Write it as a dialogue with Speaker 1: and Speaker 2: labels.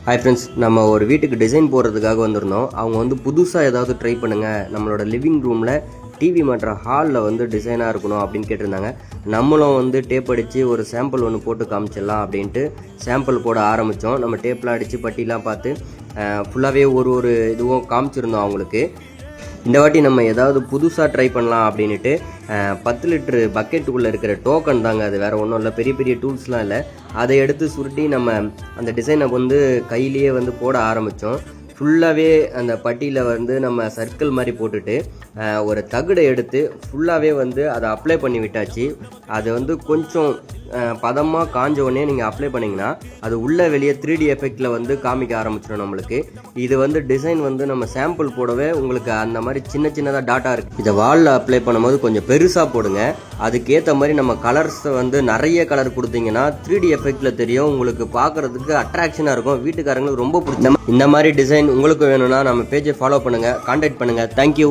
Speaker 1: Hi friends, நம்ம ஒரு வீட்டுக்கு டிசைன் போடுறதுக்காக வந்திருந்தோம். அவங்க வந்து புதுசாக ஏதாவது ட்ரை பண்ணுங்கள், நம்மளோட லிவிங் ரூமில் டிவி மாட்டுற ஹாலில் வந்து டிசைனாக இருக்கணும் அப்படின்னு கேட்டிருந்தாங்க. நம்மளும் வந்து டேப் அடித்து ஒரு சாம்பிள் ஒன்று போட்டு காமிச்சிடலாம் அப்படின்ட்டு சாம்பிள் போட ஆரம்பித்தோம். நம்ம டேப்லாம் அடித்து பட்டிலாம் பார்த்து ஃபுல்லாகவே ஒரு இதுவும் காமிச்சிருந்தோம் அவங்களுக்கு. இந்த வாட்டி நம்ம ஏதாவது புதுசாக ட்ரை பண்ணலாம் அப்படின்ட்டு 10 லிட்டரு பக்கெட்டுக்குள்ளே இருக்கிற டோக்கன் தாங்க, அது வேறு ஒன்றும் இல்லை, பெரிய பெரிய டூல்ஸ்லாம் இல்லை. அதை எடுத்து சுருட்டி நம்ம அந்த டிசைனை வந்து கையிலேயே வந்து போட ஆரம்பித்தோம். ஃபுல்லாகவே அந்த பட்டியில் வந்து நம்ம சர்க்கிள் மாதிரி போட்டுட்டு ஒரு தகுடை எடுத்து ஃபுல்லாகவே வந்து அதை அப்ளை பண்ணி விட்டாச்சு. அது வந்து கொஞ்சம் பதமாக காஞ்ச உடனே நீங்கள் அப்ளை பண்ணிங்கன்னா அது உள்ளே வெளியே 3D எஃபெக்டில் வந்து காமிக்க ஆரம்பிச்சிடும் நம்மளுக்கு. இது வந்து டிசைன் வந்து நம்ம சாம்பிள் போடவே உங்களுக்கு அந்த மாதிரி சின்னதாக டாட்டா இருக்குது. இதை வாலில் அப்ளை பண்ணும்போது கொஞ்சம் பெருசாக போடுங்க. அதுக்கேற்ற மாதிரி நம்ம கலர்ஸை வந்து நிறைய கலர் கொடுத்தீங்கன்னா 3D எஃபெக்டில் தெரியும், உங்களுக்கு பார்க்குறதுக்கு அட்ராக்ஷனாக இருக்கும், வீட்டுக்காரங்களுக்கு ரொம்ப பிடிக்கும். இந்த மாதிரி டிசைன் உங்களுக்கு வேணும்னா நம்ம பேஜை ஃபாலோ பண்ணுங்கள், கான்டாக்ட் பண்ணுங்கள். தேங்க்யூ.